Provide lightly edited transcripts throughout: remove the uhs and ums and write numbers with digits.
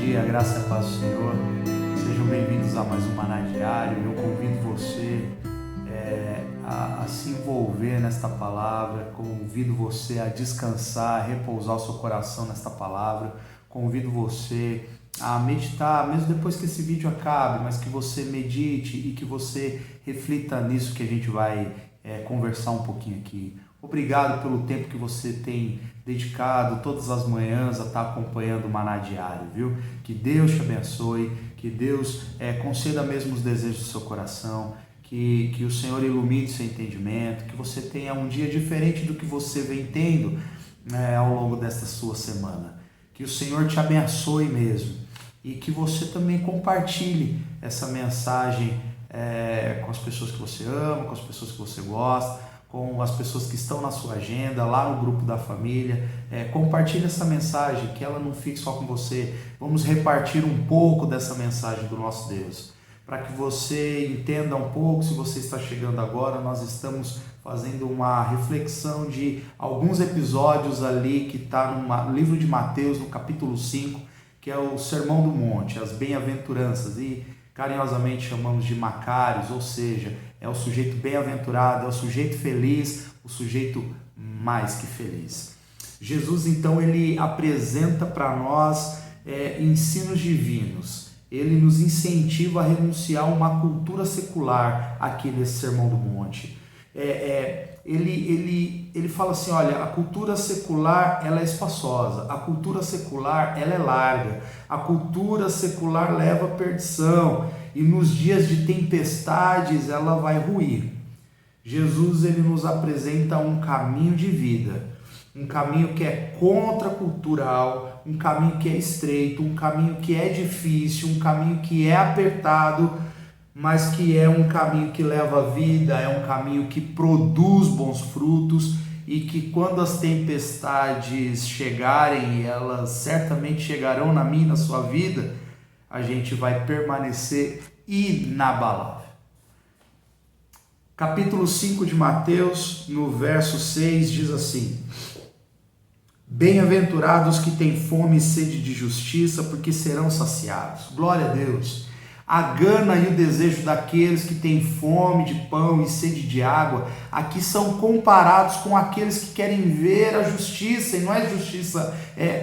dia, graça e a paz do Senhor. Sejam bem-vindos a mais um Maná Diário. Eu convido você a se envolver nesta palavra, convido você a descansar, a repousar o seu coração nesta palavra, convido você a meditar, mesmo depois que esse vídeo acabe, mas que você medite e que você reflita nisso que a gente vai conversar um pouquinho aqui. Obrigado pelo tempo que você tem dedicado todas as manhãs a estar acompanhando o Maná Diário, viu? Que Deus te abençoe, que Deus conceda mesmo os desejos do seu coração, que o Senhor ilumine seu entendimento, que você tenha um dia diferente do que você vem tendo ao longo desta sua semana. Que o Senhor te abençoe mesmo e que você também compartilhe essa mensagem com as pessoas que você ama, com as pessoas que você gosta, com as pessoas que estão na sua agenda, lá no grupo da família. Compartilhe essa mensagem, que ela não fique só com você. Vamos repartir um pouco dessa mensagem do nosso Deus. Para que você entenda um pouco, se você está chegando agora, nós estamos fazendo uma reflexão de alguns episódios ali que está no livro de Mateus, no capítulo 5, que é o Sermão do Monte, as bem-aventuranças, e carinhosamente chamamos de Macários, ou seja, é o sujeito bem-aventurado, é o sujeito feliz, o sujeito mais que feliz. Jesus, então, ele apresenta para nós ensinos divinos. Ele nos incentiva a renunciar a uma cultura secular aqui nesse Sermão do Monte. Ele fala assim, olha, a cultura secular ela é espaçosa, a cultura secular ela é larga, a cultura secular leva à perdição e nos dias de tempestades ela vai ruir. Jesus ele nos apresenta um caminho de vida, um caminho que é contracultural, um caminho que é estreito, um caminho que é difícil, um caminho que é apertado, mas que é um caminho que leva à vida, é um caminho que produz bons frutos e que quando as tempestades chegarem, e elas certamente chegarão na minha e na sua vida, a gente vai permanecer inabalável. Capítulo 5 de Mateus, no verso 6, diz assim: Bem-aventurados que têm fome e sede de justiça, porque serão saciados. Glória a Deus. A gana e o desejo daqueles que têm fome de pão e sede de água, aqui são comparados com aqueles que querem ver a justiça, e não é a justiça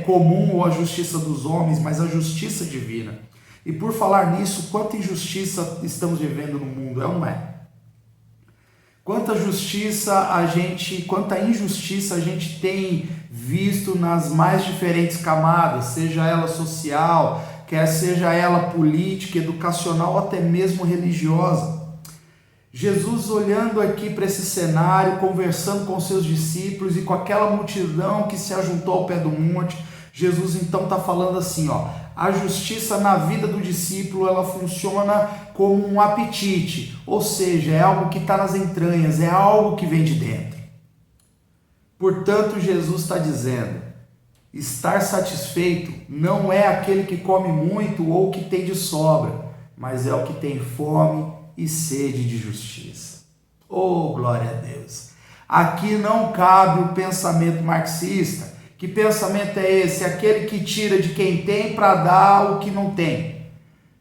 comum ou a justiça dos homens, mas a justiça divina. E por falar nisso, quanta injustiça estamos vivendo no mundo, é ou não é? Quanta injustiça a gente tem visto nas mais diferentes camadas, seja ela social, quer seja ela política, educacional ou até mesmo religiosa. Jesus, olhando aqui para esse cenário, conversando com seus discípulos e com aquela multidão que se ajuntou ao pé do monte, Jesus então está falando assim, a justiça na vida do discípulo ela funciona como um apetite, ou seja, é algo que está nas entranhas, é algo que vem de dentro. Portanto, Jesus está dizendo, estar satisfeito não é aquele que come muito ou que tem de sobra, mas é o que tem fome e sede de justiça. Oh, glória a Deus! Aqui não cabe o pensamento marxista. Que pensamento é esse? Aquele que tira de quem tem para dar o que não tem,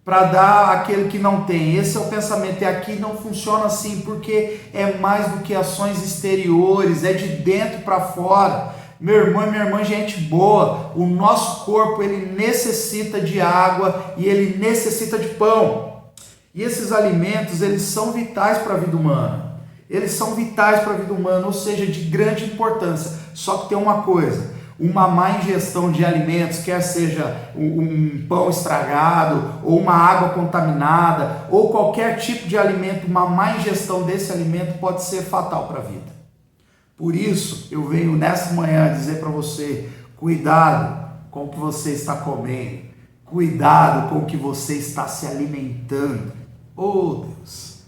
para dar aquele que não tem. Esse é o pensamento, e aqui não funciona assim, porque é mais do que ações exteriores, é de dentro para fora. Meu irmão e minha irmã, gente boa, o nosso corpo ele necessita de água e ele necessita de pão. E esses alimentos, eles são vitais para a vida humana. Eles são vitais para a vida humana, ou seja, de grande importância. Só que tem uma coisa, uma má ingestão de alimentos, quer seja um pão estragado, ou uma água contaminada, ou qualquer tipo de alimento, uma má ingestão desse alimento pode ser fatal para a vida. Por isso, eu venho nessa manhã dizer para você, cuidado com o que você está comendo, cuidado com o que você está se alimentando. Oh Deus!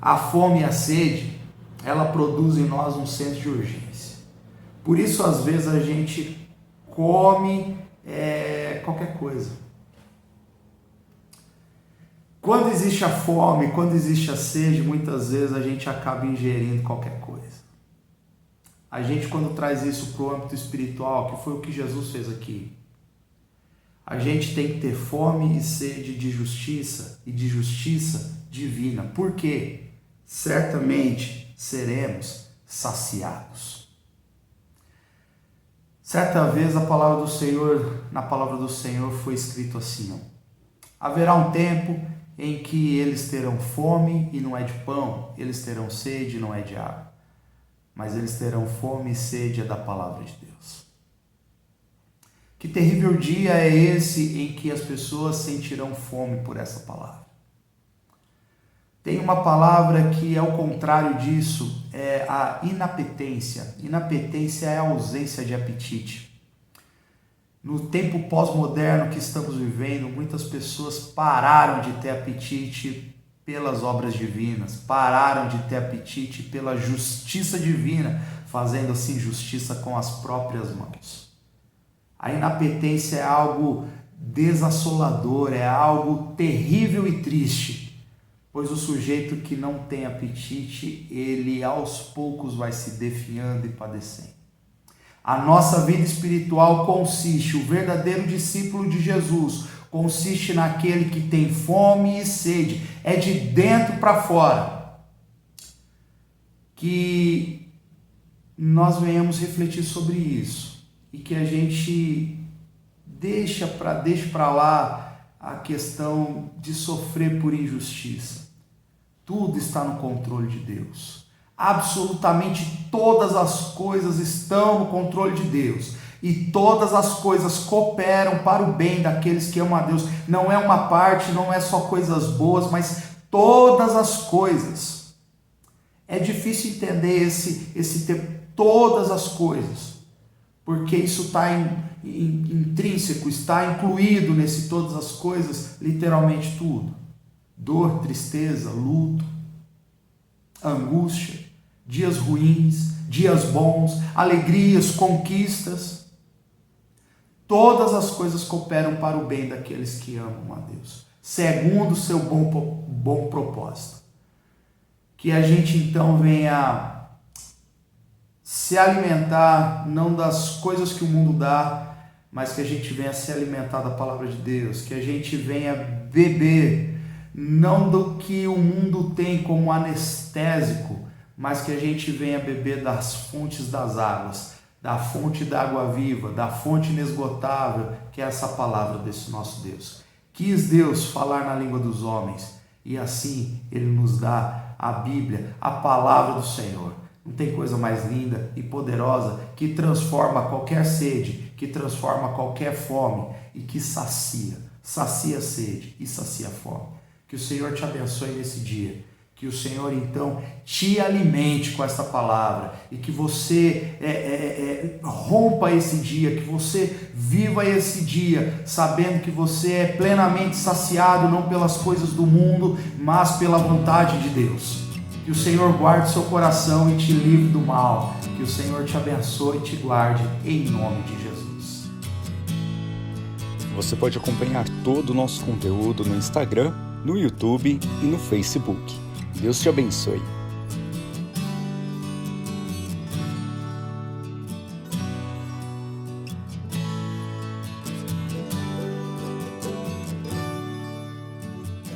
A fome e a sede, ela produz em nós um senso de urgência. Por isso, às vezes, a gente come qualquer coisa. Quando existe a fome, quando existe a sede, muitas vezes a gente acaba ingerindo qualquer coisa. A gente, quando traz isso para o âmbito espiritual, que foi o que Jesus fez aqui, A gente tem que ter fome e sede de justiça e de justiça divina. Por quê? Certamente seremos saciados. Certa vez na palavra do Senhor foi escrito assim: haverá um tempo em que eles terão fome e não é de pão, eles terão sede e não é de água, mas eles terão fome e sede da palavra de Deus. Que terrível dia é esse em que as pessoas sentirão fome por essa palavra. Tem uma palavra que é o contrário disso, é a inapetência. Inapetência é a ausência de apetite. No tempo pós-moderno que estamos vivendo, muitas pessoas pararam de ter apetite pelas obras divinas, pararam de ter apetite pela justiça divina, fazendo assim justiça com as próprias mãos. A inapetência é algo desassolador, é algo terrível e triste. Pois o sujeito que não tem apetite, ele aos poucos vai se definhando e padecendo. A nossa vida espiritual consiste, o verdadeiro discípulo de Jesus, consiste naquele que tem fome e sede, é de dentro para fora. Que nós venhamos refletir sobre isso e que a gente deixe para lá a questão de sofrer por injustiça. Tudo está no controle de Deus. Absolutamente todas as coisas estão no controle de Deus. E todas as coisas cooperam para o bem daqueles que amam a Deus. Não é uma parte, não é só coisas boas, mas todas as coisas. É difícil entender esse termo, todas as coisas. Porque isso está intrínseco, está incluído nesse todas as coisas, literalmente tudo. Dor, tristeza, luto, angústia, dias ruins, dias bons, alegrias, conquistas. Todas as coisas cooperam para o bem daqueles que amam a Deus, segundo o seu bom propósito. Que a gente então venha se alimentar não das coisas que o mundo dá, mas que a gente venha se alimentar da palavra de Deus, que a gente venha beber não do que o mundo tem como anestésico, mas que a gente venha beber das fontes das águas, da fonte da água viva, da fonte inesgotável, que é essa palavra desse nosso Deus. Quis Deus falar na língua dos homens, e assim Ele nos dá a Bíblia, a palavra do Senhor. Não tem coisa mais linda e poderosa que transforma qualquer sede, que transforma qualquer fome e que sacia a sede e sacia a fome. Que o Senhor te abençoe nesse dia. Que o Senhor, então, te alimente com essa palavra e que você rompa esse dia, que você viva esse dia, sabendo que você é plenamente saciado, não pelas coisas do mundo, mas pela vontade de Deus. Que o Senhor guarde seu coração e te livre do mal. Que o Senhor te abençoe e te guarde, em nome de Jesus. Você pode acompanhar todo o nosso conteúdo no Instagram, no YouTube e no Facebook. Deus te abençoe.